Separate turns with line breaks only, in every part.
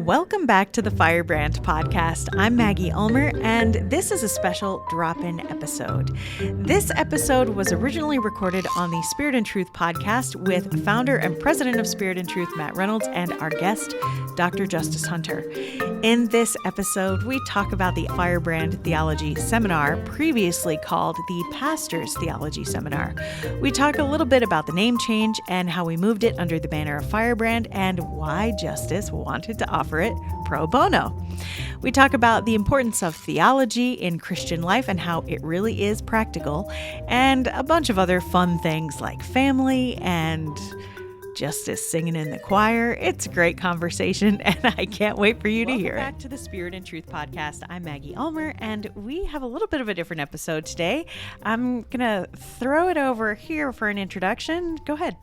Welcome back to the Firebrand podcast. I'm Maggie Ulmer, and this is a special drop-in episode. This episode was originally recorded on the Spirit and Truth podcast with founder and president of Spirit and Truth, Matt Reynolds, and our guest, Dr. Justus Hunter. In this episode, we talk about the Firebrand Theology Seminar, previously called the Pastor's Theology Seminar. We talk a little bit about the name change and how we moved it under the banner of Firebrand and why Justus wanted to offer it pro bono. We talk about the importance of theology in Christian life and how it really is practical, and a bunch of other fun things like family and Justus singing in the choir. It's a great conversation, and I can't wait for you to hear it. Welcome back to the Spirit and Truth podcast. I'm Maggie Ulmer, and we have a little bit of a different episode today. I'm going to throw it over here for an introduction. Go ahead.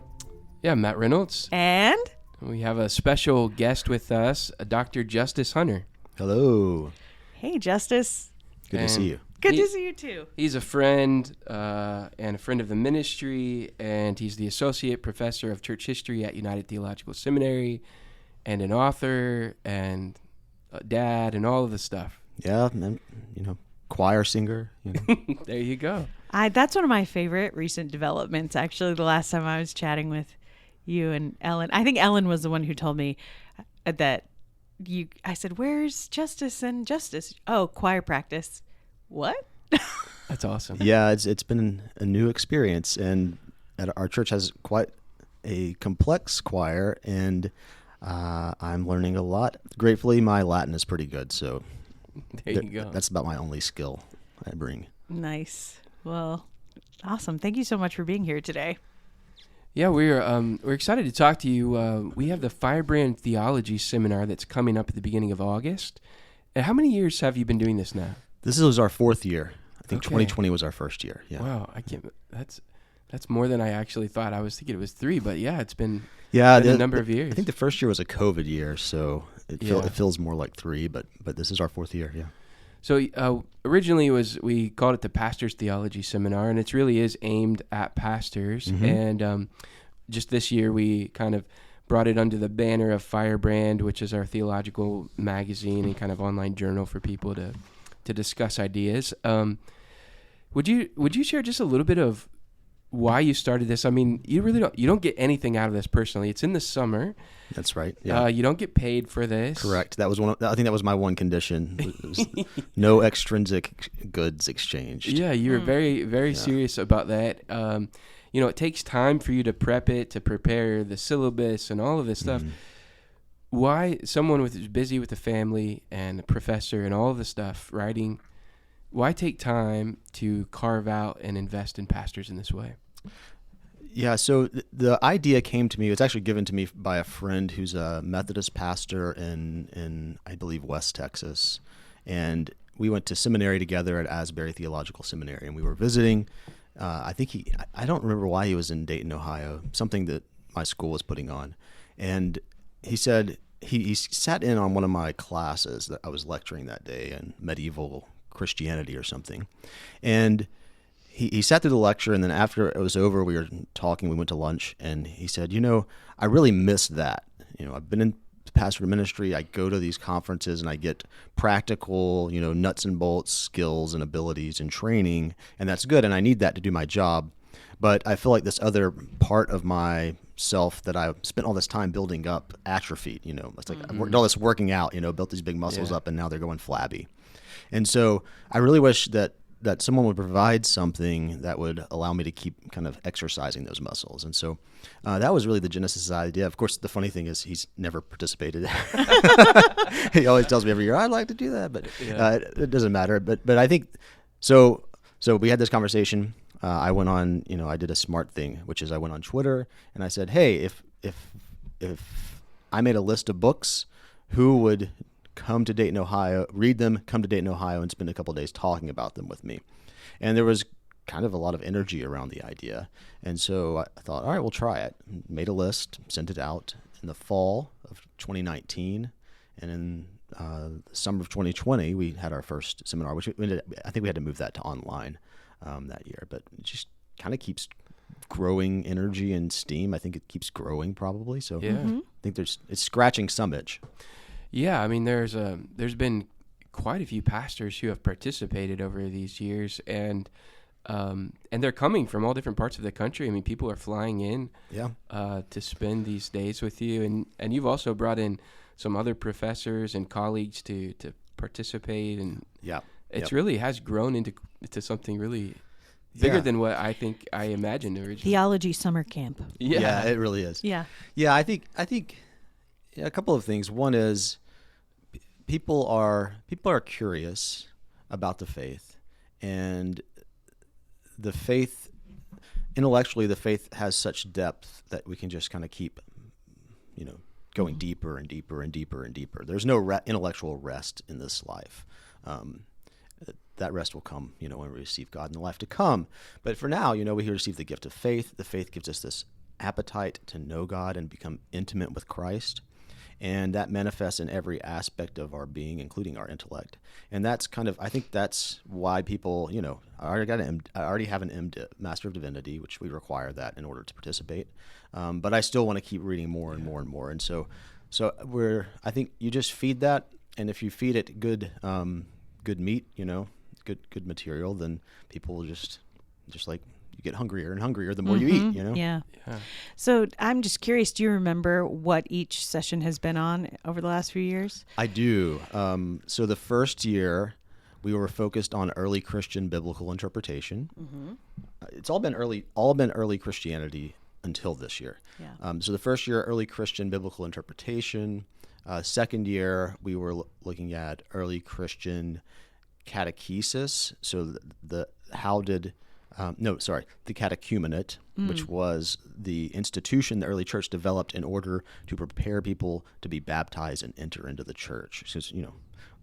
Yeah, Matt Reynolds.
And
we have a special guest with us, Dr. Justus Hunter.
Hello.
Hey, Justus.
Good to see you.
Good to see you too.
He's a friend and a friend of the ministry, and he's the associate professor of church history at United Theological Seminary, and an author, and a dad, and all of the stuff.
Yeah, and, choir singer.
There you go.
That's one of my favorite recent developments, actually, the last time I was chatting with you and Ellen. I think Ellen was the one who told me that I said, "Where's Justus and Justus?" Oh, choir practice. What?
That's awesome.
Yeah, it's been a new experience, and our church has quite a complex choir, and I'm learning a lot. Gratefully, my Latin is pretty good, so
there you go.
That's about my only skill I bring.
Nice. Well, awesome. Thank you so much for being here today.
Yeah, we're excited to talk to you. We have the Firebrand Theology Seminar that's coming up at the beginning of August. And how many years have you been doing this now?
This is our fourth year. I think
Okay.
2020 was our first year. Yeah.
Wow, I can't. That's more than I actually thought. I was thinking it was 3, but yeah, it's been
a
number of years.
I think the first year was a COVID year, so it feels more like 3. But this is our fourth year. Yeah.
So originally we called it the Pastor's Theology Seminar, and it really is aimed at pastors.
Mm-hmm.
And just this year we kind of brought it under the banner of Firebrand, which is our theological magazine and kind of online journal for people to discuss ideas. Would you share just a little bit of why you started this? I mean, you don't get anything out of this personally. It's in the summer.
That's right. Yeah.
You don't get paid for this.
Correct. That was I think that was my one condition. It was no extrinsic goods exchanged.
Yeah, you were very, very serious about that. It takes time for you to prep it, to prepare the syllabus and all of this stuff. Why someone who's busy with a family and a professor and all of the stuff, writing, why take time to carve out and invest in pastors in this way?
Yeah, so the idea came to me. It was actually given to me by a friend who's a Methodist pastor in I believe, West Texas. And we went to seminary together at Asbury Theological Seminary, and we were visiting. I don't remember why he was in Dayton, Ohio, something that my school was putting on. And he said he sat in on one of my classes that I was lecturing that day in medieval Christianity or something. And he sat through the lecture, and then after it was over, we were talking, we went to lunch, and he said, I really missed that. I've been in pastor ministry, I go to these conferences, and I get practical, nuts and bolts skills and abilities and training, and that's good, and I need that to do my job. But I feel like this other part of myself that I spent all this time building up atrophied. It's like I worked all this working out, built these big muscles up, and now they're going flabby. And so I really wish that someone would provide something that would allow me to keep kind of exercising those muscles. And so that was really the genesis of the idea. Of course, the funny thing is he's never participated. He always tells me every year, I'd like to do that, but it doesn't matter. But I think, so we had this conversation. I went on, I did a smart thing, which is I went on Twitter and I said, hey, if I made a list of books, who would come to Dayton, Ohio, read them, come to Dayton, Ohio, and spend a couple of days talking about them with me? And there was kind of a lot of energy around the idea. And so I thought, all right, we'll try it. Made a list, sent it out in the fall of 2019. And in the summer of 2020, we had our first seminar, which I think we had to move that to online that year. But it just kind of keeps growing energy and steam. I think it keeps growing probably. So I think it's scratching some itch.
Yeah, I mean, there's been quite a few pastors who have participated over these years, and they're coming from all different parts of the country. I mean, people are flying in to spend these days with you, and you've also brought in some other professors and colleagues to participate, and it's really has grown into something really bigger than what I think I imagined originally.
Theology summer camp.
Yeah, it really is.
Yeah.
I think a couple of things. One is people are curious about the faith, and the faith, intellectually, the faith has such depth that we can just kind of keep, going deeper and deeper and deeper and deeper. There's no intellectual rest in this life. That rest will come, when we receive God in the life to come. But for now, we receive the gift of faith. The faith gives us this appetite to know God and become intimate with Christ. And that manifests in every aspect of our being, including our intellect. And that's I think that's why people, I already have an Master of Divinity, which we require that in order to participate. But I still want to keep reading more and more and more. And so I think you just feed that. And if you feed it good meat, good material, then people will just like, you get hungrier and hungrier the more you eat,
Yeah. So I'm just curious, do you remember what each session has been on over the last few years?
I do. So the first year we were focused on early Christian biblical interpretation. Mm-hmm. It's all been early Christianity until this year.
Yeah.
So the first year, early Christian biblical interpretation. Second year, we were looking at early Christian catechesis. So the catechumenate, which was the institution the early church developed in order to prepare people to be baptized and enter into the church. Since, the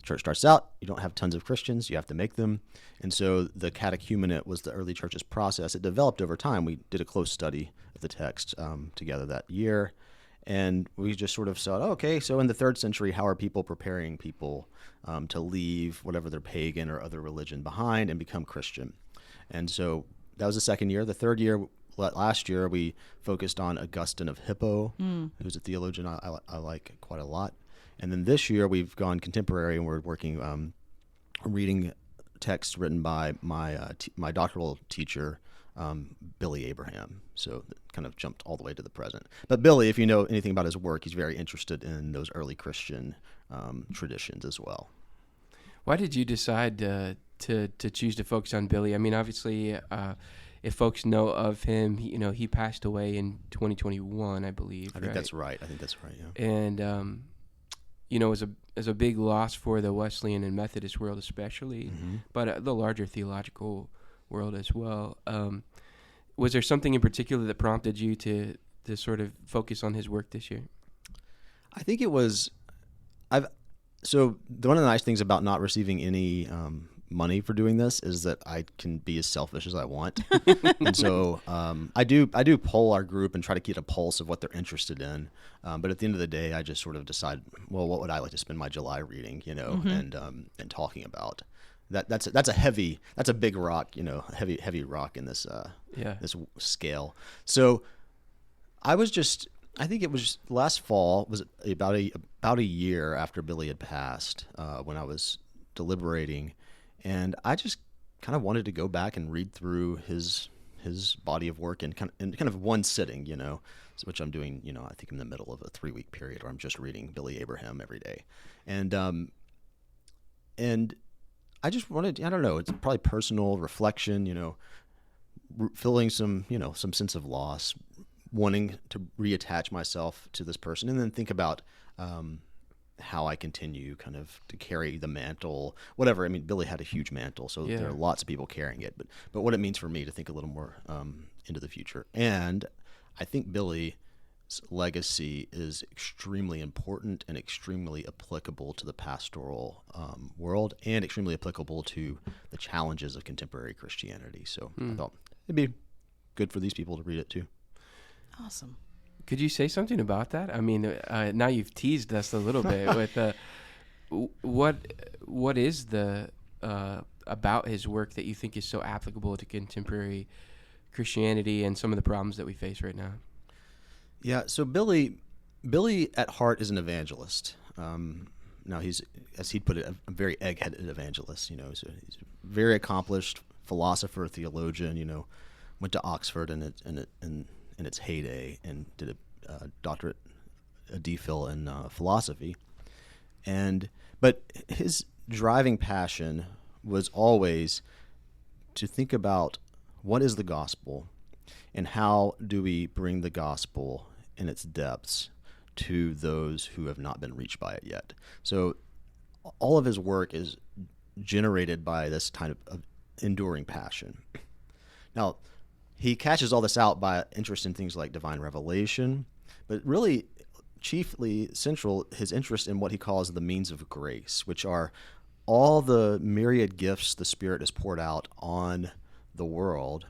church starts out, you don't have tons of Christians, you have to make them. And so the catechumenate was the early church's process. It developed over time. We did a close study of the text together that year. And we just sort of saw, okay, so in the 3rd century, how are people preparing people to leave whatever their pagan or other religion behind and become Christian? And so that was the second year. The third year, last year, we focused on Augustine of Hippo, who's a theologian I like quite a lot. And then this year, we've gone contemporary, and we're working, reading texts written by my doctoral teacher, Billy Abraham. So it kind of jumped all the way to the present. But Billy, if you know anything about his work, he's very interested in those early Christian traditions as well.
Why did you decide to choose to focus on Billy? I mean, obviously, if folks know of him, he passed away in 2021, I believe.
I think that's right. Yeah.
And it was a big loss for the Wesleyan and Methodist world, especially, but the larger theological world as well. Was there something in particular that prompted you to sort of focus on his work this year?
I think it was. So one of the nice things about not receiving any money for doing this is that I can be as selfish as I want. And so I do poll our group and try to get a pulse of what they're interested in. But at the end of the day, I just sort of decide, well, what would I like to spend my July reading, and talking about. That's a big rock, heavy rock in this this scale. So I think it was last fall, was about a year after Billy had passed, when I was deliberating, and I just kind of wanted to go back and read through his body of work in kind of one sitting, which I'm doing. I think I'm in the middle of a 3-week period where I'm just reading Billy Abraham every day, and I just wanted, I don't know, it's probably personal reflection, feeling some sense of loss, wanting to reattach myself to this person, and then think about how I continue kind of to carry the mantle, whatever. I mean, Billy had a huge mantle, so there are lots of people carrying it, but what it means for me to think a little more into the future. And I think Billy's legacy is extremely important and extremely applicable to the pastoral world, and extremely applicable to the challenges of contemporary Christianity. So I thought it'd be good for these people to read it too.
Awesome.
Could you say something about that? I mean, now you've teased us a little bit with what is the about his work that you think is so applicable to contemporary Christianity and some of the problems that we face right now? Yeah,
so Billy at heart is an evangelist. Now he's, as he'd put it, a very egg-headed evangelist. So he's a very accomplished philosopher, theologian. Went to Oxford in its heyday and did a doctorate, a DPhil in philosophy. But his driving passion was always to think about what is the gospel and how do we bring the gospel in its depths to those who have not been reached by it yet. So all of his work is generated by this kind of enduring passion. Now, he catches all this out by interest in things like divine revelation, but really chiefly central, his interest in what he calls the means of grace, which are all the myriad gifts the Spirit has poured out on the world,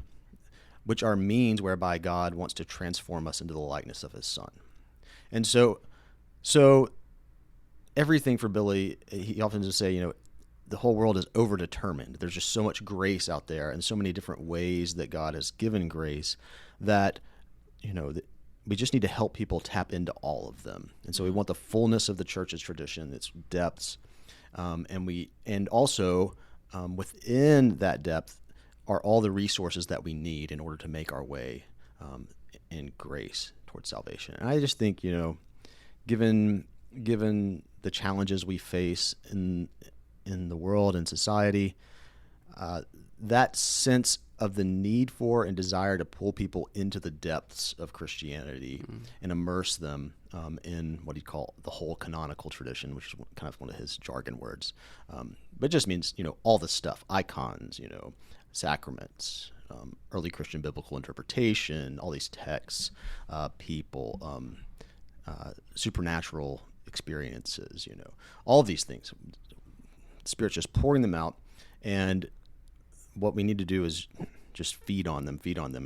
which are means whereby God wants to transform us into the likeness of his Son. And so everything for Billy, he often just say, the whole world is overdetermined. There's just so much grace out there and so many different ways that God has given grace that, we just need to help people tap into all of them. And so we want the fullness of the church's tradition, its depths, and also within that depth are all the resources that we need in order to make our way in grace towards salvation. And I just think, given the challenges we face in the world and society, that sense of the need for and desire to pull people into the depths of Christianity and immerse them in what he'd call the whole canonical tradition, which is kind of one of his jargon words. But it just means, all the stuff, icons, sacraments, early Christian biblical interpretation, all these texts, people, supernatural experiences, all of these things. The Spirit's just pouring them out, and what we need to do is just feed on them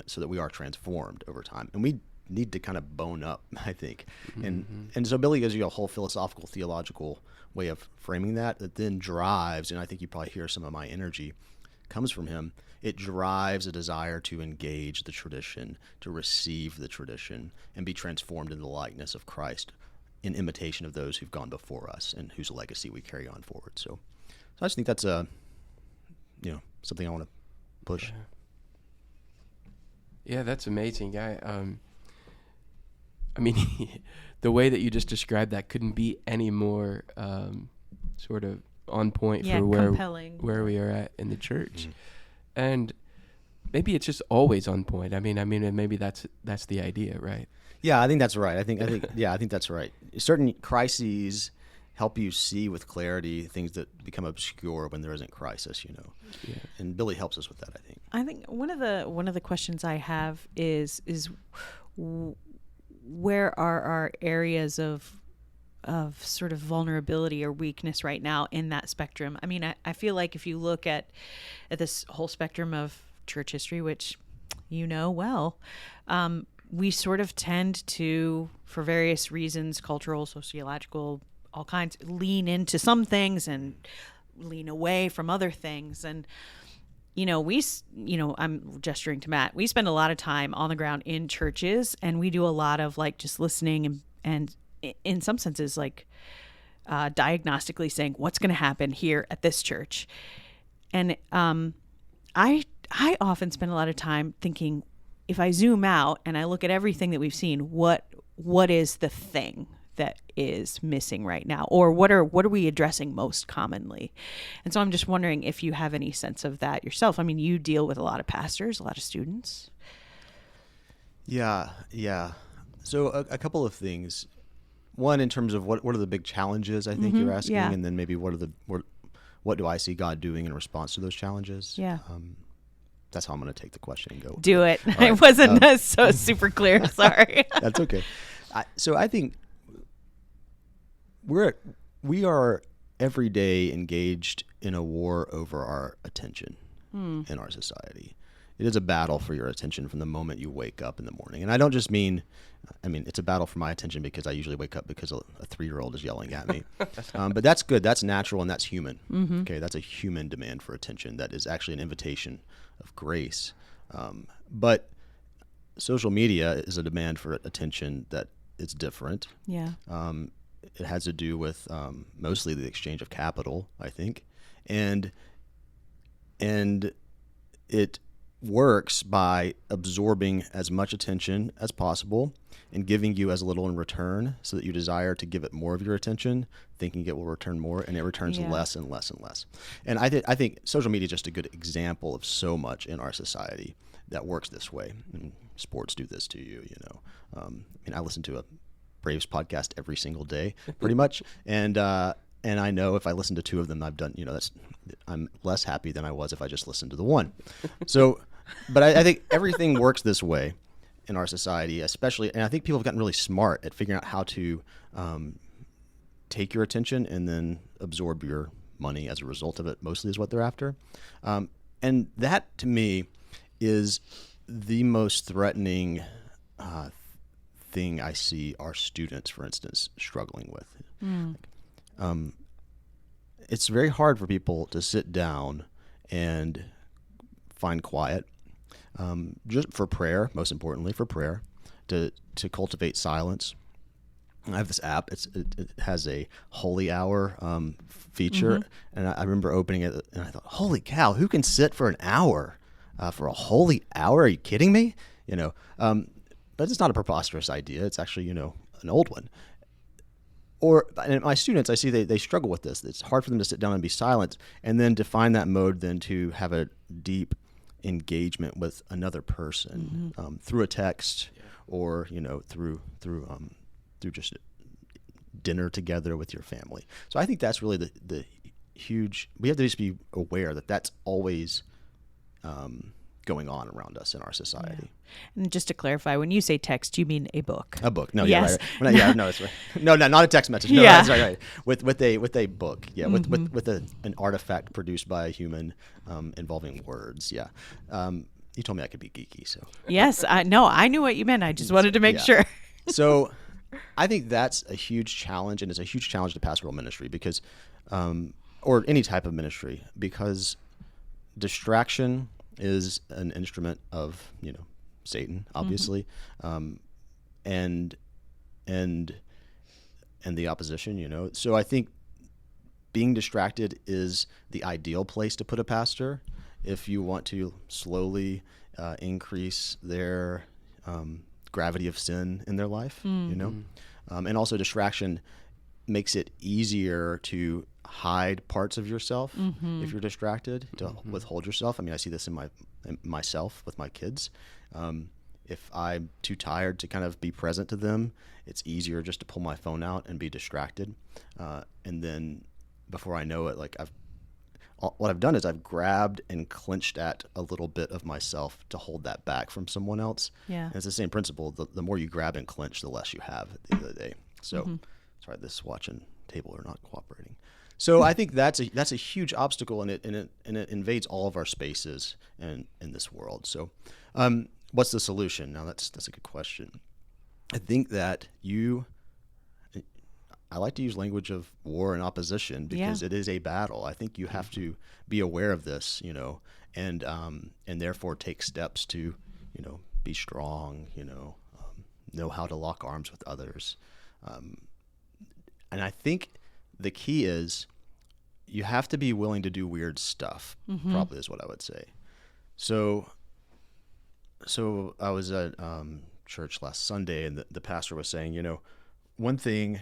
so that we are transformed over time. And we need to kind of bone up, I think. And so Billy gives you a whole philosophical, theological way of framing that then drives, and I think you probably hear some of my energy comes from him. It drives a desire to engage the tradition, to receive the tradition, and be transformed into the likeness of Christ in imitation of those who've gone before us and whose legacy we carry on forward. So I just think that's something I want to push.
Yeah, that's amazing, guy. The way that you just described that couldn't be any more sort of on point for where we are at in the church. And maybe it's just always on point. Maybe that's the idea, right?
Yeah, I think that's right. I think that's right. Certain crises help you see with clarity things that become obscure when there isn't crisis, Yeah. And Billy helps us with that, I think.
I think one of the questions I have is where are our areas of sort of vulnerability or weakness right now in that spectrum? I feel like if you look at this whole spectrum of church history, which well, we sort of tend to, for various reasons, cultural, sociological, all kinds, lean into some things and lean away from other things. And, I'm gesturing to Matt. We spend a lot of time on the ground in churches, and we do a lot of just listening and in some senses, diagnostically saying what's going to happen here at this church. And I often spend a lot of time thinking, if I zoom out and I look at everything that we've seen, what is the thing that is missing right now, or what are we addressing most commonly? And so I'm just wondering if you have any sense of that yourself. You deal with a lot of pastors, a lot of students.
Yeah. So a couple of things. One, in terms of what are the big challenges, I think you're asking, and then maybe what do I see God doing in response to those challenges?
Yeah.
That's how I'm going to take the question and go.
Do it.
Right.
I wasn't so super clear. Sorry.
That's okay. So I think we are every day engaged in a war over our attention in our society. It is a battle for your attention from the moment you wake up in the morning. And I don't just mean, it's a battle for my attention because I usually wake up because a 3-year-old is yelling at me. But that's good. That's natural and that's human. Okay, that's a human demand for attention. That is actually an invitation of grace. But social media is a demand for attention that is different.
Yeah.
it has to do with mostly the exchange of capital, I think, and it works by absorbing as much attention as possible and giving you as little in return, so that you desire to give it more of your attention, thinking it will return more, and it returns less and less and less. And I think social media is just a good example of so much in our society that works this way. And sports do this to you, I listen to a Braves podcast every single day, pretty much, and I know if I listen to two of them, I've done, I'm less happy than I was if I just listened to the one. So, but I think everything works this way in our society, especially, and I think people have gotten really smart at figuring out how to take your attention and then absorb your money as a result of it, mostly is what they're after. And that, to me, is the most threatening thing I see our students, for instance, struggling with. It's very hard for people to sit down and find quiet, just for prayer, most importantly for prayer, to cultivate silence. I have this app. It has a holy hour feature, and I remember opening it, and I thought, holy cow, who can sit for an hour? For a holy hour? Are you kidding me? But it's not a preposterous idea. It's actually, an old one. And my students, I see they struggle with this. It's hard for them to sit down and be silent, and then to find that mode, then to have a deep engagement with another person through a text or through just dinner together with your family. So I think that's really the huge. We have to just be aware that that's always going on around us in our society.
Yeah. And just to clarify, when you say text, you mean a book?
A book. No,
yes.
Right. No, it's right. No, not a text message. No, that's right. With a book. Yeah, with an artifact produced by a human involving words. Yeah. You told me I could be geeky, so.
Yes, no, I knew what you meant. I just wanted to make sure.
So, I think that's a huge challenge, and it's a huge challenge to pastoral ministry because, or any type of ministry, because distraction is an instrument of Satan, obviously, and the opposition. So I think being distracted is the ideal place to put a pastor if you want to slowly increase their gravity of sin in their life. And also distraction makes it easier to hide parts of yourself if you're distracted, to withhold yourself. I see this in myself with my kids. If I'm too tired to kind of be present to them, it's easier just to pull my phone out and be distracted. And then before I know it, what I've done is I've grabbed and clenched at a little bit of myself to hold that back from someone else.
Yeah.
And it's the same principle. The more you grab and clench, the less you have at the end of the day. So, sorry, this watch and table are not cooperating. So I think that's a huge obstacle, and it invades all of our spaces in this world. So, what's the solution? Now that's a good question. I think that I like to use language of war and opposition because it is a battle. I think you have to be aware of this, and therefore take steps to, be strong, know how to lock arms with others. And I think the key is you have to be willing to do weird stuff, probably is what I would say. So I was at church last Sunday, and the pastor was saying, one thing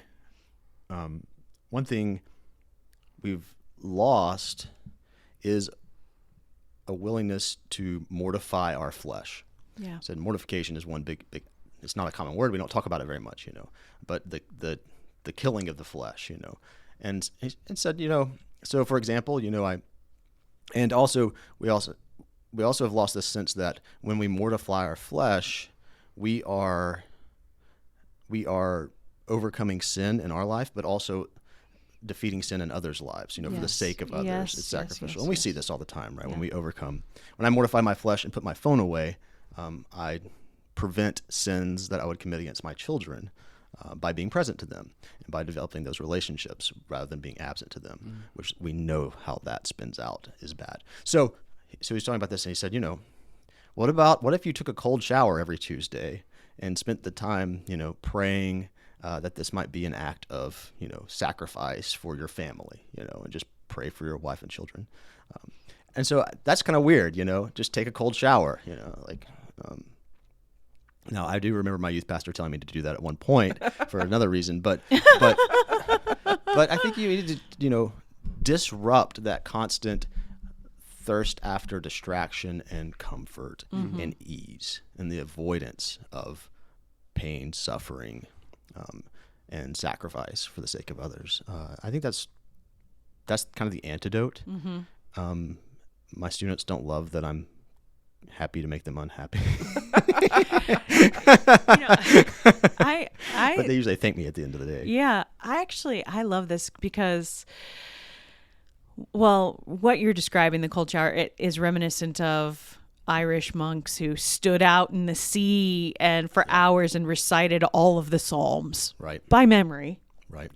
we've lost is a willingness to mortify our flesh. Yeah. Said mortification is one big, it's not a common word. We don't talk about it very much, but the killing of the flesh, and said, so for example, we also have lost this sense that when we mortify our flesh, we are overcoming sin in our life, but also defeating sin in others' lives, for the sake of others. It's sacrificial. And we see this all the time, right? Yeah. When I mortify my flesh and put my phone away, I prevent sins that I would commit against my children by being present to them and by developing those relationships rather than being absent to them, which we know how that spins out is bad. So he's talking about this, and he said, what if you took a cold shower every Tuesday and spent the time, praying that this might be an act of, sacrifice for your family, and just pray for your wife and children. And so that's kind of weird, just take a cold shower, now I do remember my youth pastor telling me to do that at one point for another reason, but I think you need to, disrupt that constant thirst after distraction and comfort and ease and the avoidance of pain, suffering, and sacrifice for the sake of others. I think that's kind of the antidote. My students don't love that I'm happy to make them unhappy. But they usually thank me at the end of the day.
Yeah, I love this because, well, what you're describing, the cold shower, it is reminiscent of Irish monks who stood out in the sea and for hours and recited all of the Psalms by memory.
Right.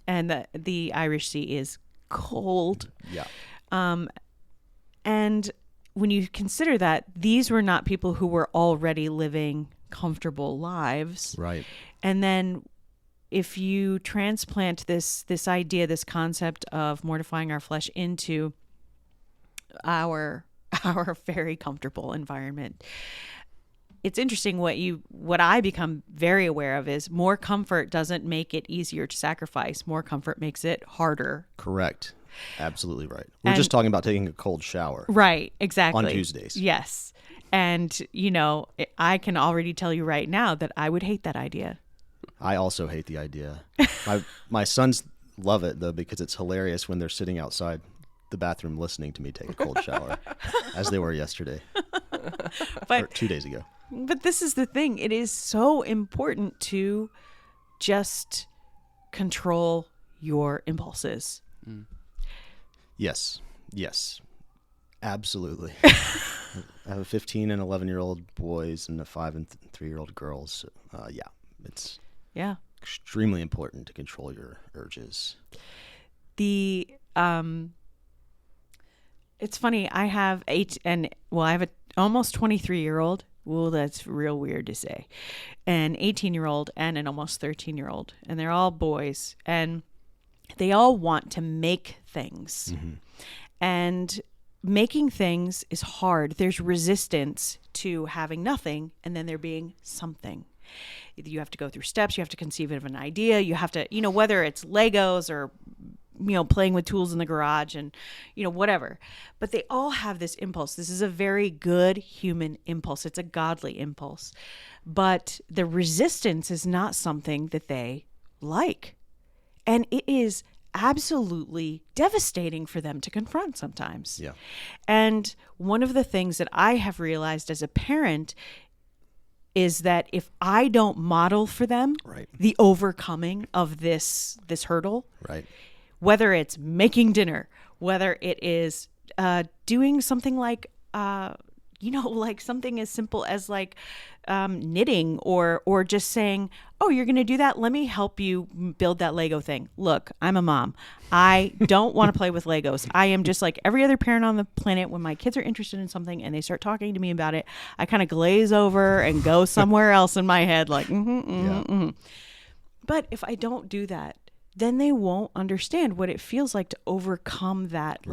And the Irish Sea is cold.
Yeah.
And when you consider that these were not people who were already living comfortable lives.
Right.
And then if you transplant this idea, this concept of mortifying our flesh into our very comfortable environment, it's interesting what I become very aware of is more comfort doesn't make it easier to sacrifice. More comfort makes it harder.
Correct. Absolutely right. We're just talking about taking a cold shower.
Right, exactly.
On Tuesdays.
Yes. And, I can already tell you right now that I would hate that idea.
I also hate the idea. My sons love it, though, because it's hilarious when they're sitting outside the bathroom listening to me take a cold shower, as they were yesterday, or 2 days ago.
But this is the thing. It is so important to just control your impulses.
Yes, absolutely. I have a 15 and 11-year-old boys and a 5 and 3-year-old girls. It's extremely important to control your urges.
It's funny. I have I have an almost 23-year-old. Well, that's real weird to say. An 18-year-old and an almost 13-year-old, and they're all boys, and they all want to make things. And making things is hard. There's resistance to having nothing and then there being something. You have to go through steps. You have to conceive of an idea. You have to, whether it's Legos or, playing with tools in the garage and, whatever. But they all have this impulse. This is a very good human impulse. It's a godly impulse. But the resistance is not something that they like. And it is absolutely devastating for them to confront sometimes.
Yeah. And
one of the things that I have realized as a parent is that if I don't model for them the overcoming of this hurdle, whether it's making dinner, whether it is doing something like like something as simple as knitting or just saying, oh, you're going to do that? Let me help you build that Lego thing. Look, I'm a mom. I don't want to play with Legos. I am just like every other parent on the planet. When my kids are interested in something and they start talking to me about it, I kind of glaze over and go somewhere else in my head like, But if I don't do that, then they won't understand what it feels like to overcome that.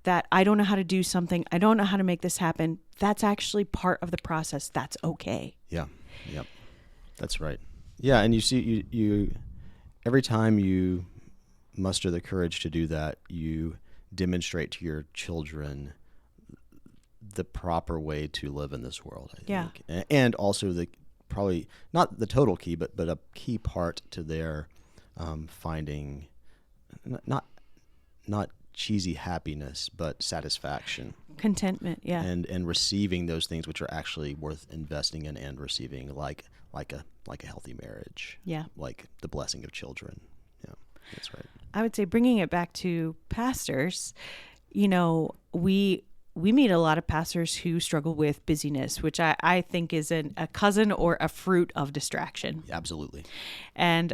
That I don't know how to do something. I don't know how to make this happen. That's actually part of the process. That's okay.
Yeah. Yep. That's right. Yeah. And you see, you every time you muster the courage to do that, you demonstrate to your children the proper way to live in this world, I think. And also probably not the total key, but a key part to their finding not cheesy happiness, but satisfaction,
contentment,
and receiving those things which are actually worth investing in and receiving, like a healthy marriage, like the blessing of children. Yeah, that's right.
I would say, bringing it back to pastors, we meet a lot of pastors who struggle with busyness, which I think is a cousin or a fruit of distraction.
Absolutely.
And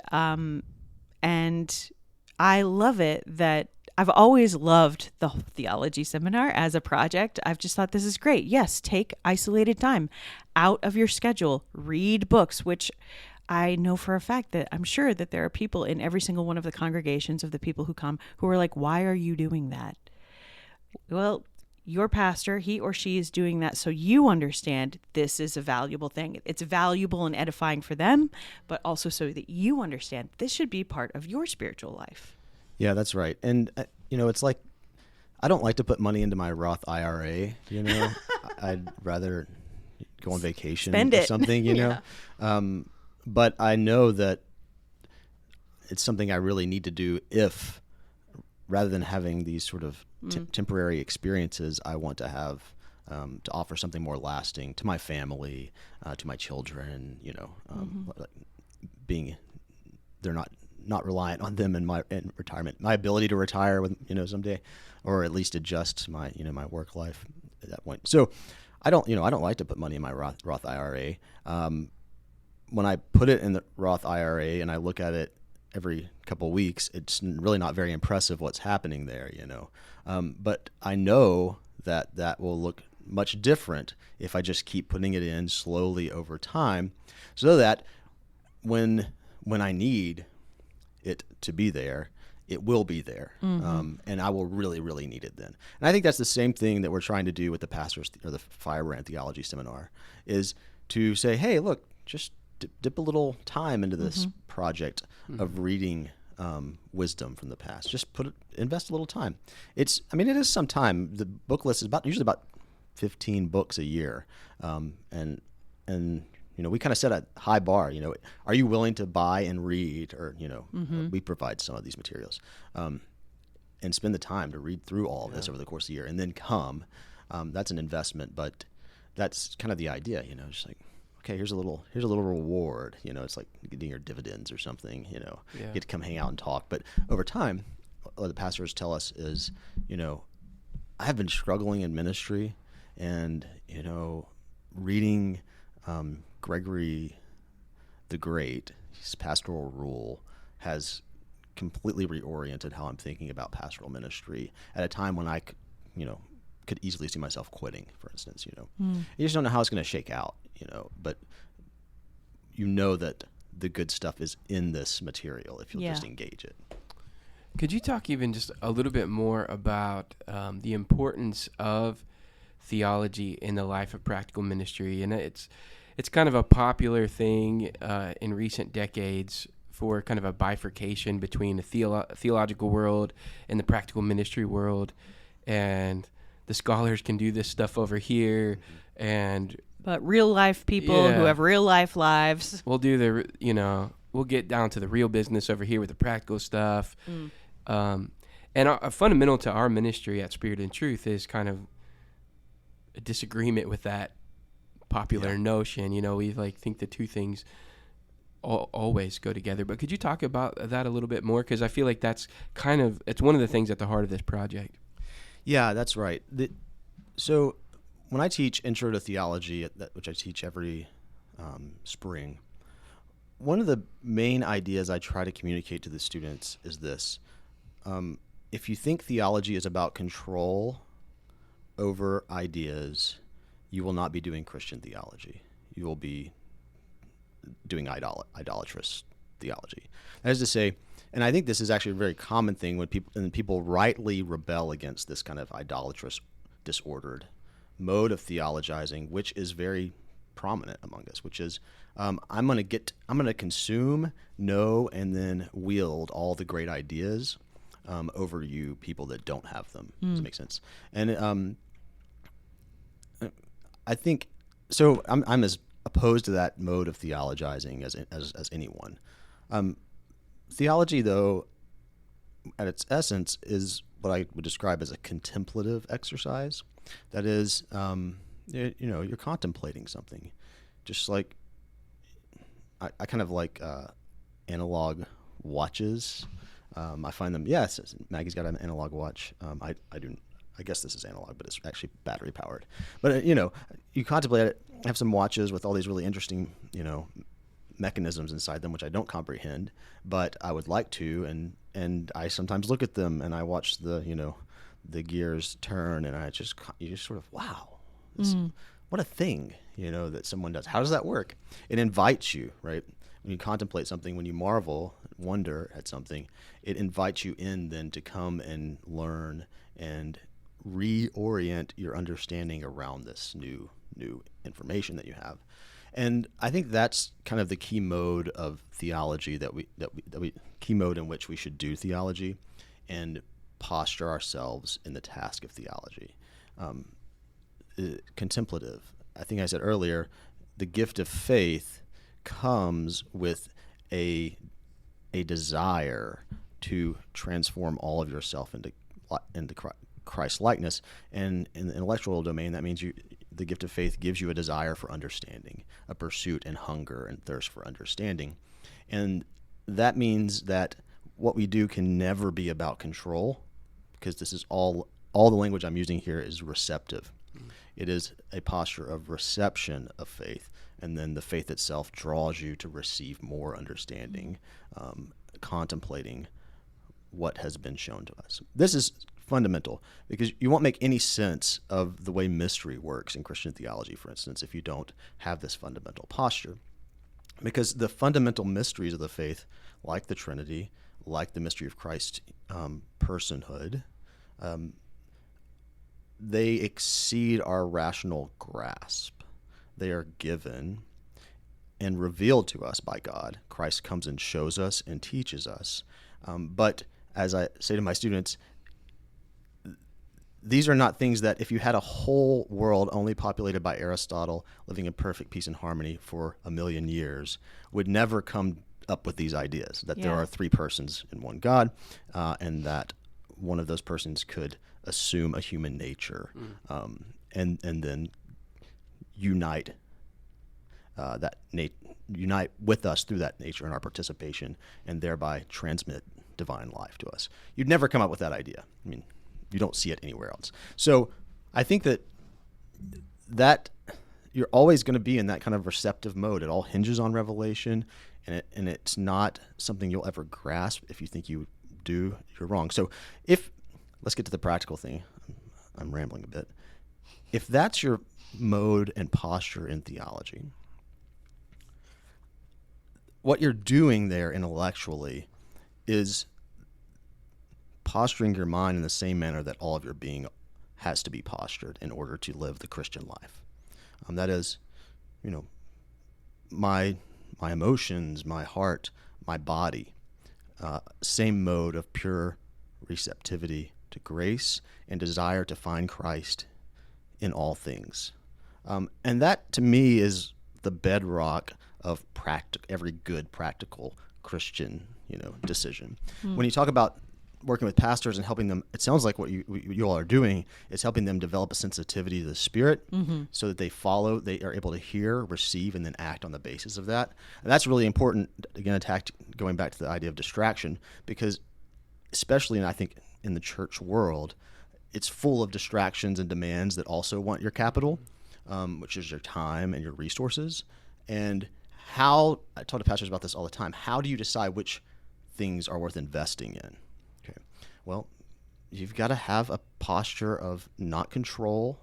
I love it that I've always loved the theology seminar as a project. I've just thought this is great. Yes, take isolated time out of your schedule, read books, which I know for a fact that I'm sure that there are people in every single one of the congregations of the people who come who are like, why are you doing that? Well, your pastor, he or she is doing that so you understand this is a valuable thing. It's valuable and edifying for them, but also so that you understand this should be part of your spiritual life.
Yeah, that's right. And, it's like, I don't like to put money into my Roth IRA, I'd rather go on vacation
Spend
or
it.
something,
Yeah.
But I know that it's something I really need to do if, rather than having these sort of temporary experiences, I want to have to offer something more lasting to my family, to my children. Like they're not reliant on them in retirement. My ability to retire with someday, or at least adjust my my work life at that point. So I don't like to put money in my Roth IRA. When I put it in the Roth IRA and I look at it every couple of weeks, it's really not very impressive what's happening there, But I know that will look much different if I just keep putting it in slowly over time, so that when I need it to be there, it will be there, and I will really, really need it then. And I think that's the same thing that we're trying to do with the pastors or the Firebrand Theology Seminar, is to say, hey, look, just dip a little time into this project of reading wisdom from the past. Just invest a little time. It is some time. The book list is usually about 15 books a year, and we kind of set a high bar. Are you willing to buy and read, or we provide some of these materials, and spend the time to read through all of this over the course of the year, and then come. That's an investment, but that's kind of the idea. Just like, okay, here's a little reward. It's like getting your dividends or something. You get to come hang out and talk. But over time, what the pastors tell us is, I have been struggling in ministry, and reading Gregory the Great, his pastoral rule, has completely reoriented how I'm thinking about pastoral ministry at a time when I could easily see myself quitting, for instance. You just don't know how it's going to shake out. But that the good stuff is in this material if you'll just engage it.
Could you talk even just a little bit more about the importance of theology in the life of practical ministry? And it's kind of a popular thing in recent decades for kind of a bifurcation between the theological world and the practical ministry world. And the scholars can do this stuff over here,
but real life people who have real life lives,
we'll do we'll get down to the real business over here with the practical stuff. And a fundamental to our ministry at Spirit and Truth is kind of a disagreement with that popular notion. We think the two things always go together. But could you talk about that a little bit more? Because I feel like that's it's one of the things at the heart of this project.
Yeah, that's right. So when I teach Intro to Theology, which I teach every spring, one of the main ideas I try to communicate to the students is this. If you think theology is about control over ideas, you will not be doing Christian theology. You will be doing idolatrous theology. That is to say, and I think this is actually a very common thing when people rightly rebel against this kind of idolatrous, disordered mode of theologizing, which is very prominent among us, which is I'm going to consume, know, and then wield all the great ideas over you people that don't have them. Does that make sense? And I think so. I'm as opposed to that mode of theologizing as anyone. Theology, though, at its essence, is what I would describe as a contemplative exercise. That is, you're contemplating something. Just like I kind of like analog watches. I find them. Yes, Maggie's got an analog watch. I do. I guess this is analog, but it's actually battery powered. But you contemplate it. I have some watches with all these really interesting, mechanisms inside them, which I don't comprehend, but I would like to. And I sometimes look at them and I watch the gears turn, and you just sort of, wow, what a thing, that someone does. How does that work? It invites you, right? when you contemplate something, when you marvel, wonder at something, it invites you in then to come and learn and reorient your understanding around this new information that you have. And I think that's kind of the key mode of theology key mode in which we should do theology and posture ourselves in the task of theology. Contemplative. I think I said earlier, the gift of faith comes with a desire to transform all of yourself into Christ likeness. And in the intellectual domain, that means the gift of faith gives you a desire for understanding, a pursuit and hunger and thirst for understanding. And that means that what we do can never be about control, because this is all the language I'm using here is receptive. It is a posture of reception of faith, and then the faith itself draws you to receive more understanding, contemplating what has been shown to us. This is fundamental, because you won't make any sense of the way mystery works in Christian theology, for instance, if you don't have this fundamental posture. Because the fundamental mysteries of the faith, like the Trinity, like the mystery of Christ's personhood, they exceed our rational grasp. They are given and revealed to us by God. Christ comes and shows us and teaches us. But as I say to my students, these are not things that if you had a whole world only populated by Aristotle, living in perfect peace and harmony for 1,000,000 years, would never come up with these ideas, that there are three persons in one God, and that one of those persons could assume a human nature, and then unite unite with us through that nature and our participation, and thereby transmit divine life to us. You'd never come up with that idea. I mean, you don't see it anywhere else. So I think that you're always going to be in that kind of receptive mode. It all hinges on revelation, and it's not something you'll ever grasp. If you think you do, you're wrong. So let's get to the practical thing. I'm rambling a bit. If that's your mode and posture in theology, what you're doing there intellectually is posturing your mind in the same manner that all of your being has to be postured in order to live the Christian life. That is, my emotions, my heart, my body, same mode of pure receptivity to grace and desire to find Christ in all things. And that, to me, is the bedrock of every good practical Christian, decision. When you talk about working with pastors and helping them, it sounds like what you all are doing is helping them develop a sensitivity to the Spirit, so that they are able to hear, receive, and then act on the basis of that. And that's really important, again, going back to the idea of distraction, because especially, I think, in the church world, it's full of distractions and demands that also want your capital, which is your time and your resources. And I talk to pastors about this all the time. How do you decide which things are worth investing in? Okay. Well, you've got to have a posture of not control,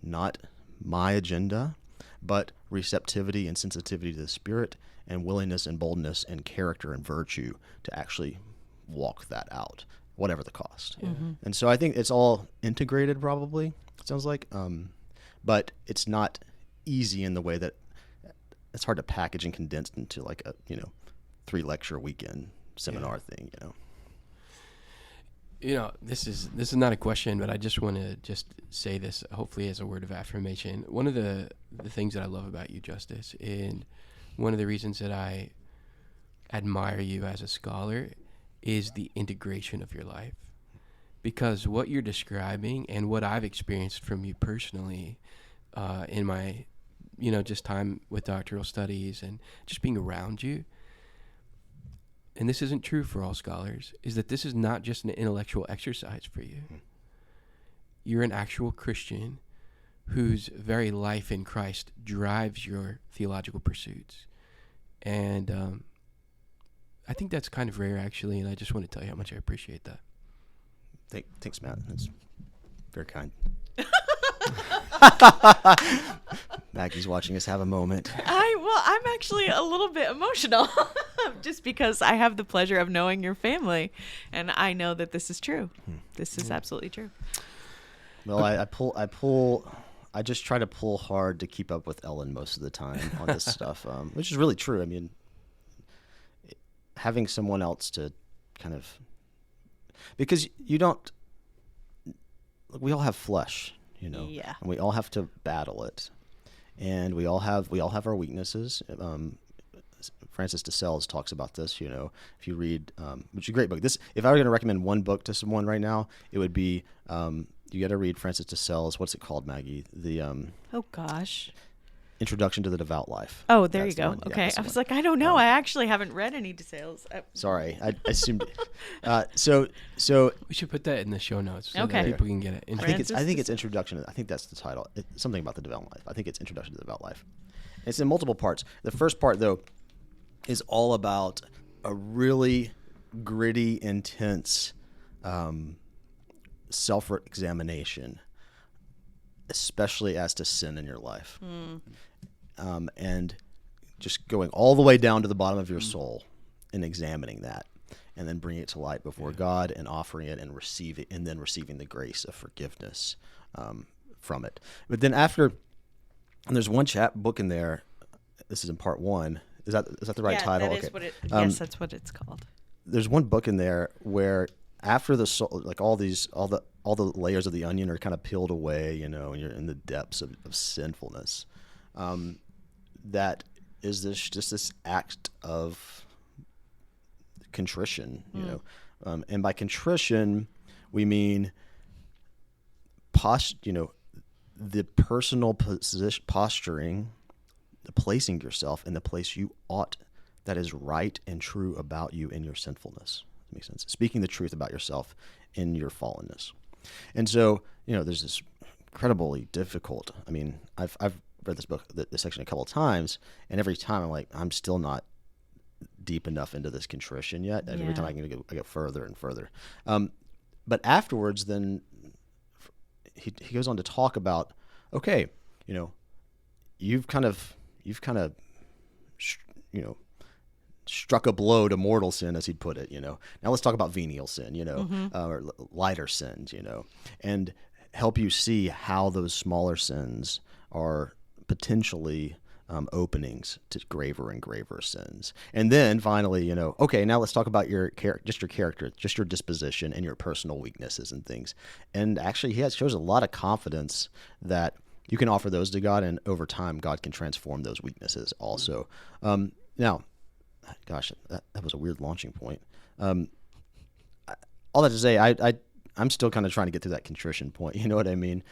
not my agenda, but receptivity and sensitivity to the Spirit, and willingness and boldness and character and virtue to actually walk that out, whatever the cost. And so I think it's all integrated, probably, it sounds like, but it's not easy in the way that it's hard to package and condense into like a 3-lecture weekend seminar thing.
This is not a question, but I just want to say this, hopefully as a word of affirmation. One of the things that I love about you, Justus, and one of the reasons that I admire you as a scholar is the integration of your life. Because what you're describing and what I've experienced from you personally in my just time with doctoral studies and just being around you, and this isn't true for all scholars, is that this is not just an intellectual exercise for you. You're an actual Christian whose very life in Christ drives your theological pursuits. And I think that's kind of rare, actually, and I just want to tell you how much I appreciate that.
Thanks, Matt. That's very kind. Maggie's watching us have a moment.
I'm actually a little bit emotional just because I have the pleasure of knowing your family, and I know that this is true. This is absolutely true.
Well, I just try to pull hard to keep up with Ellen most of the time on this stuff, which is really true. I mean, having someone else to kind of, because we all have flesh,
Yeah.
and we all have to battle it, and we all have our weaknesses. Francis de Sales talks about this, if you read, which is a great book. If I were going to recommend one book to someone right now, it would be, you got to read Francis de Sales. What's it called, Maggie? The
Oh gosh.
Introduction to the Devout Life.
Oh, there
That's
you
the
go.
one. Yeah,
Okay.
that's the
I was
one.
like, I don't know. I actually haven't read any de Sales.
Sorry, I assumed. So
We should put that in the show notes so
Okay.
that people can get it.
I think it's Introduction. I think that's the title. Something about the Devout Life. I think it's Introduction to the Devout Life. It's in multiple parts. The first part, though, is all about a really gritty, intense self-examination, especially as to sin in your life, and just going all the way down to the bottom of your soul and examining that, and then bringing it to light before God and offering it and then receiving the grace of forgiveness from it. But then and there's one book in there. This is in part 1. Is that the right title?
That is what yes, that's what it's called.
There's one book in there where after the soul, like all the layers of the onion are kind of peeled away, and you're in the depths of sinfulness. That is this act of contrition, and by contrition we mean the personal posturing, the placing yourself in the place you ought, that is right and true about you in your sinfulness. That makes sense. Speaking the truth about yourself in your fallenness. And so, there's this incredibly difficult. I mean, I've read this book, this section a couple of times, and every time I'm like, I'm still not deep enough into this contrition yet. Every time I go further and further. But afterwards, then he goes on to talk about, okay, you've kind of struck a blow to mortal sin, as he'd put it, Now let's talk about venial sin, or lighter sins, and help you see how those smaller sins are potentially openings to graver and graver sins. And then finally, okay, now let's talk about your character, just your disposition and your personal weaknesses and things. And actually, he shows a lot of confidence that you can offer those to God, and over time, God can transform those weaknesses also. Now, gosh, that was a weird launching point. All that to say, I'm still kind of trying to get through that contrition point. You know what I mean?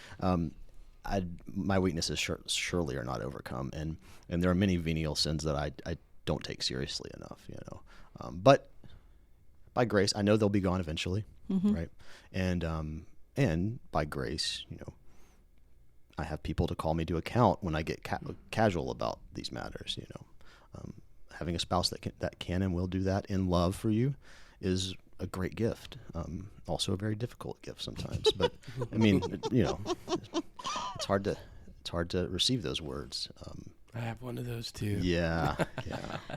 My weaknesses surely are not overcome, and there are many venial sins that I don't take seriously enough. But by grace, I know they'll be gone eventually, right? And by grace, I have people to call me to account when I get casual about these matters. Having a spouse that can and will do that in love for you is a great gift. Also a very difficult gift sometimes, but I mean, it's hard to receive those words.
I have one of those too.
Yeah.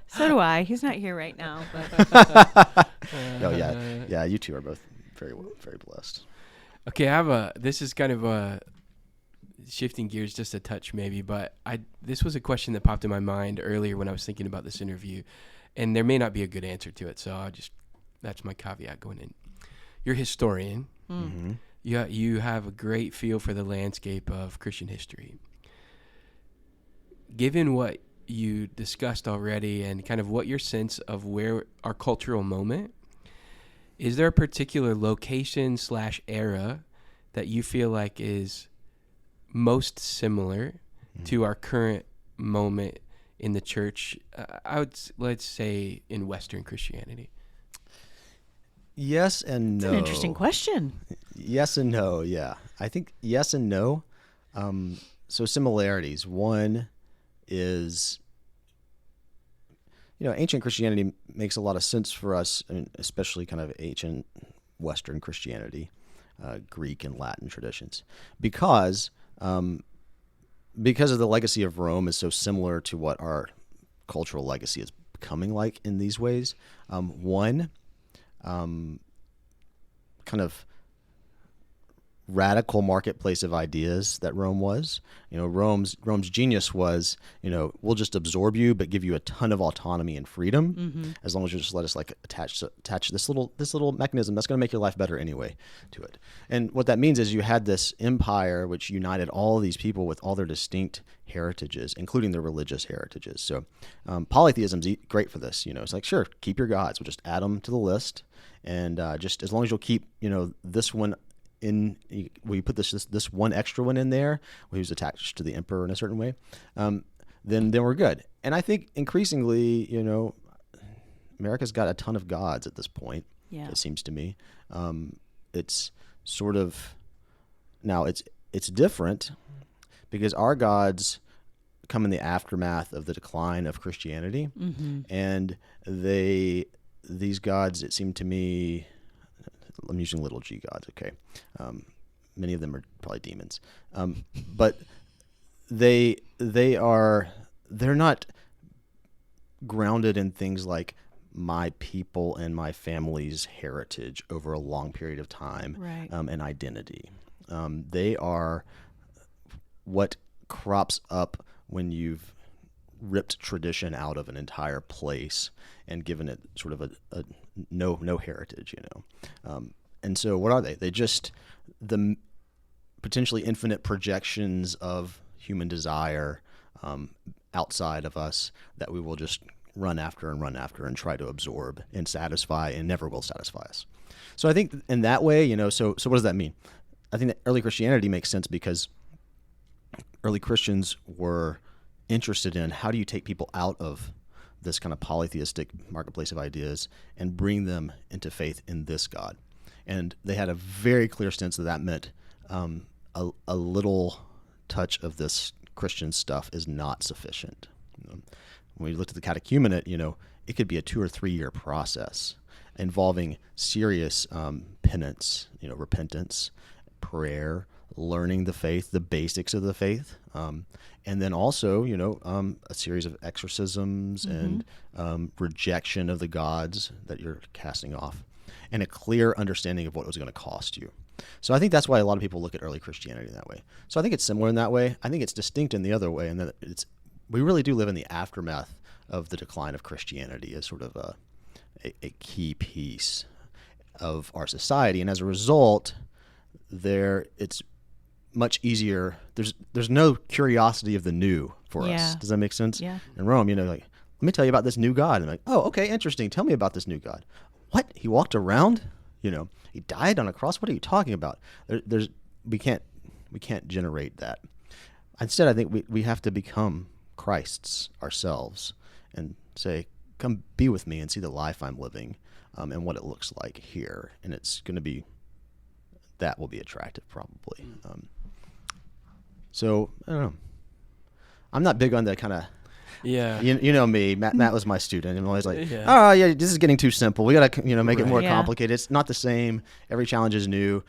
So do I. He's not here right now, but
Oh yeah. You two are both very blessed.
Okay, this is kind of a shifting gears just a touch maybe, but this was a question that popped in my mind earlier when I was thinking about this interview, and there may not be a good answer to it, so that's my caveat going in. You're a historian.
Mm-hmm.
You have a great feel for the landscape of Christian history. Given what you discussed already and kind of what your sense of where our cultural moment, is there a particular location / era that you feel like is most similar to our current moment in the church? Let's say in Western Christianity.
Yes and no.
It's an interesting question.
Yes and no, yeah. I think yes and no. So similarities. One is, ancient Christianity makes a lot of sense for us, especially kind of ancient Western Christianity, Greek and Latin traditions, because because of the legacy of Rome is so similar to what our cultural legacy is becoming like in these ways. One, kind of radical marketplace of ideas that Rome was. Rome's genius was, we'll just absorb you, but give you a ton of autonomy and freedom, as long as you just let us attach this little mechanism that's going to make your life better anyway to it. And what that means is you had this empire which united all these people with all their distinct heritages, including their religious heritages. So polytheism's great for this. It's like, sure, keep your gods. We'll just add them to the list, and just as long as you'll keep, this one we put this one extra one in there, who's attached to the emperor in a certain way, then we're good. And I think increasingly, America's got a ton of gods at this point. Yeah. It seems to me, it's sort of now it's different because our gods come in the aftermath of the decline of Christianity, and these gods, it seemed to me. I'm using little g gods, okay. Many of them are probably demons, but they're not grounded in things like my people and my family's heritage over a long period of time, right. And identity. They are what crops up when you've ripped tradition out of an entire place and given it sort of a no heritage, and so what are they? They just the potentially infinite projections of human desire outside of us that we will just run after and try to absorb and satisfy and never will satisfy us. So I think in that way, so what does that mean? I think that early Christianity makes sense because early Christians were interested in how do you take people out of this kind of polytheistic marketplace of ideas and bring them into faith in this God. And they had a very clear sense that meant a little touch of this Christian stuff is not sufficient. When we looked at the catechumenate, it could be a 2 or 3 year process involving serious penance, repentance, prayer, learning the faith, the basics of the faith, and then also, a series of exorcisms and rejection of the gods that you're casting off, and a clear understanding of what it was going to cost you. So I think that's why a lot of people look at early Christianity that way. So I think it's similar in that way. I think it's distinct in the other way, and that we really do live in the aftermath of the decline of Christianity as sort of a key piece of our society, and as a result, it's much easier. There's no curiosity of the new for us. Does that make sense? Yeah. In Rome, let me tell you about this new God. And like, oh, okay, interesting. Tell me about this new God. What? He walked around? He died on a cross? What are you talking about? We can't generate that. Instead, I think we have to become Christ's ourselves and say, come be with me and see the life I'm living, and what it looks like here. And it's going to be, that will be attractive probably. So I don't know. I'm not big on that kind of. Yeah. You know me. Matt was my student. I'm always like, oh yeah, this is getting too simple. We gotta make it more complicated. It's not the same. Every challenge is new.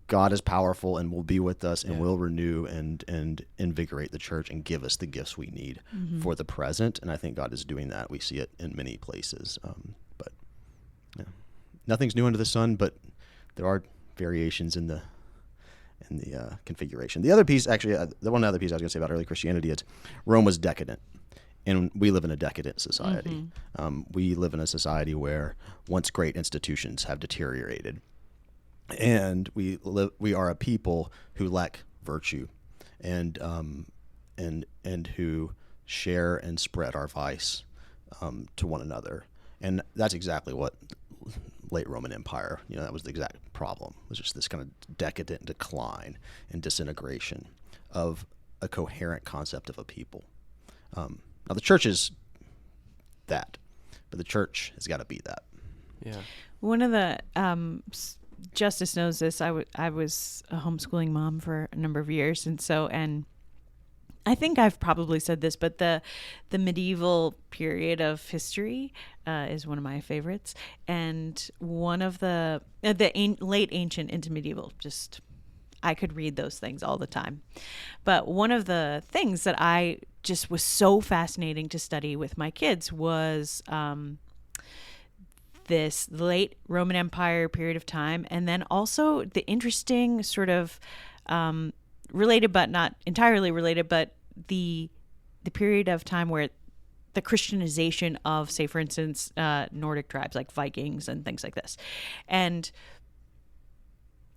God is powerful and will be with us and will renew and invigorate the church and give us the gifts we need for the present. And I think God is doing that. We see it in many places. But nothing's new under the sun. But there are variations in the configuration. The other piece, actually, the one other piece I was going to say about early Christianity is Rome was decadent, and we live in a decadent society. We live in a society where once great institutions have deteriorated, and we are a people who lack virtue, and who share and spread our vice to one another, and that's exactly what late Roman Empire, that was the exact problem. It was just this kind of decadent decline and disintegration of a coherent concept of a people. Now the church is that, but the church has got to be that.
Yeah. One of the Justus knows this. I was a homeschooling mom for a number of years, and I think I've probably said this, but the medieval period of history is one of my favorites, and one of the late ancient into medieval. Just I could read those things all the time. But one of the things that I just was so fascinating to study with my kids was this late Roman Empire period of time, and then also the interesting sort of related but not entirely related, but the period of time where the Christianization of, say, for instance, Nordic tribes like Vikings and things like this. And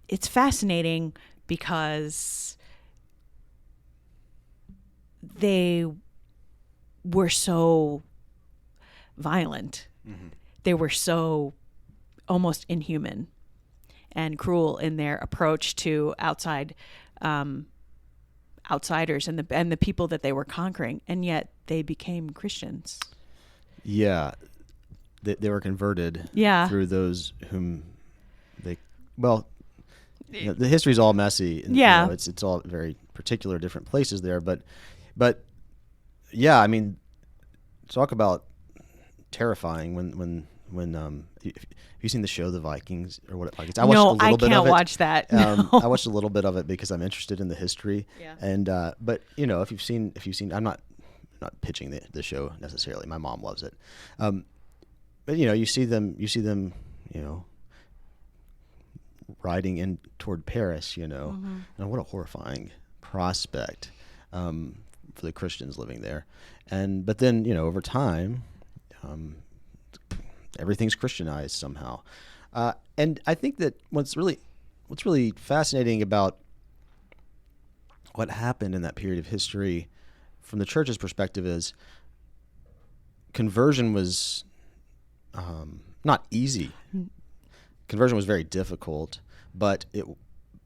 it's fascinating because they were so violent. Mm-hmm. They were so almost inhuman and cruel in their approach to outsiders and the people that they were conquering, and yet they became Christians.
Yeah, they were converted.
Yeah.
Through those whom they the history's all messy. And,
yeah,
it's all very particular, different places there. But yeah, I mean, talk about terrifying when have you seen the show The Vikings or what? Vikings? I watched a little bit of it.
No, I can't watch that. No.
I watched a little bit of it because I'm interested in the history.
Yeah.
And but if you've seen, I'm not pitching the show necessarily. My mom loves it. But you see them, riding in toward Paris. Mm-hmm. And what a horrifying prospect for the Christians living there. But then over time. Everything's Christianized somehow, and I think that what's really fascinating about what happened in that period of history, from the church's perspective, is conversion was not easy. Conversion was very difficult, but it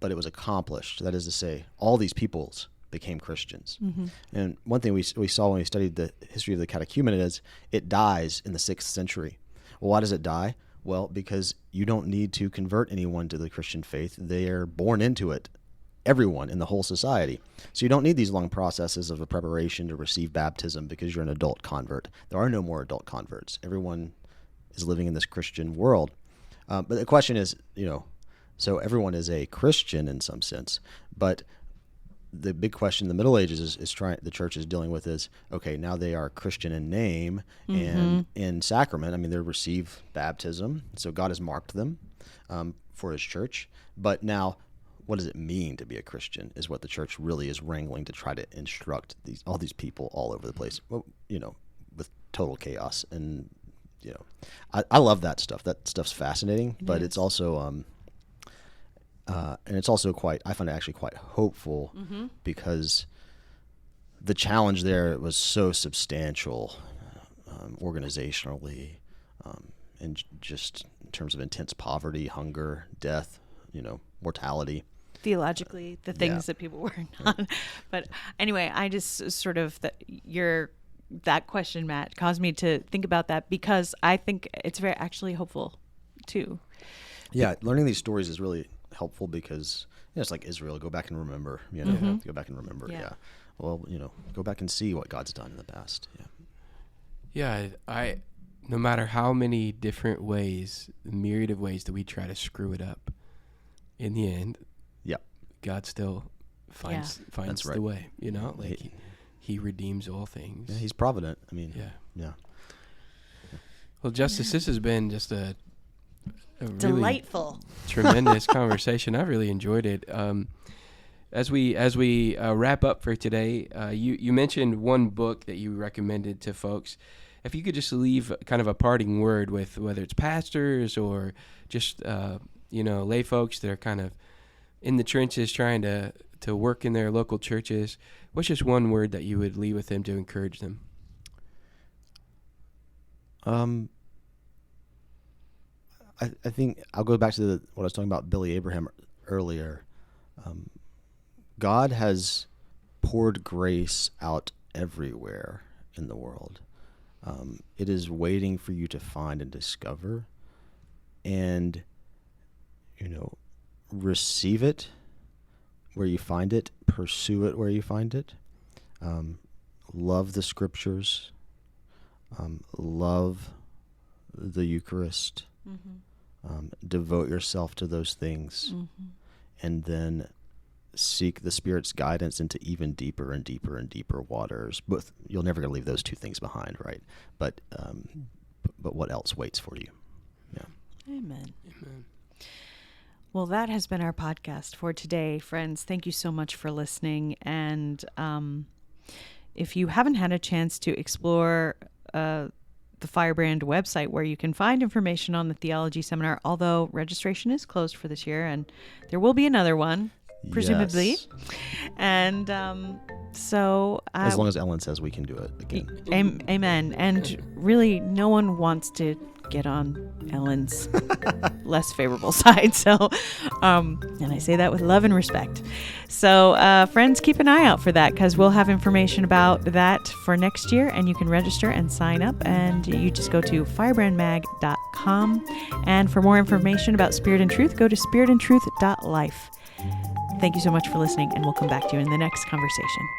was accomplished. That is to say, all these peoples became Christians. Mm-hmm. And one thing we saw when we studied the history of the catechumenate is it dies in the 6th century. Well, why does it die? Well, because you don't need to convert anyone to the Christian faith. They are born into it, everyone in the whole society. So you don't need these long processes of a preparation to receive baptism because you're an adult convert. There are no more adult converts. Everyone is living in this Christian world. But the question is, so everyone is a Christian in some sense, but the big question in the Middle Ages the church is dealing with is, okay, now they are Christian in name and in sacrament. I mean, they receive baptism, so God has marked them for his church. But now, what does it mean to be a Christian is what the church really is wrangling to try to instruct all these people all over the place, with total chaos. And, I love that stuff. That stuff's fascinating, but it's also... and it's also I find it actually quite hopeful because the challenge there was so substantial organizationally and just in terms of intense poverty, hunger, death, mortality.
Theologically, the things that people were not. But anyway, I just sort of that question, Matt, caused me to think about that because I think it's very actually hopeful too.
Yeah, learning these stories is really helpful because it's like Israel. Go back and remember. Go back and remember. Yeah. Well, go back and see what God's done in the past.
Yeah. I no matter how many different ways, the myriad of ways that we try to screw it up, in the end, God still finds
right.
the way. He redeems all things.
Yeah, he's provident. I mean, yeah.
Well, Justus, this has been just a really
delightful,
tremendous conversation. I really enjoyed it. As we wrap up for today, you mentioned one book that you recommended to folks. If you could just leave kind of a parting word with whether it's pastors or just lay folks that are kind of in the trenches trying to work in their local churches, what's just one word that you would leave with them to encourage them?
I think I'll go back to what I was talking about Billy Abraham earlier. God has poured grace out everywhere in the world. It is waiting for you to find and discover, and receive it where you find it, pursue it where you find it. Love the Scriptures, love the Eucharist. Mm-hmm. Devote yourself to those things, and then seek the Spirit's guidance into even deeper and deeper and deeper waters. Both, you'll never leave those two things behind, right? But what else waits for you? Yeah.
Amen. Well, that has been our podcast for today, friends. Thank you so much for listening. And if you haven't had a chance to explore the Firebrand website, where you can find information on the theology seminar, although registration is closed for this year, and there will be another one, presumably.
Yes.
And so...
as long as Ellen says we can do it again.
Amen. And really, no one wants to get on Ellen's less favorable side. So, and I say that with love and respect. So, friends, keep an eye out for that, because we'll have information about that for next year, and you can register and sign up, and you just go to firebrandmag.com. And for more information about Spirit and Truth, go to spiritandtruth.life. Thank you so much for listening, and we'll come back to you in the next conversation.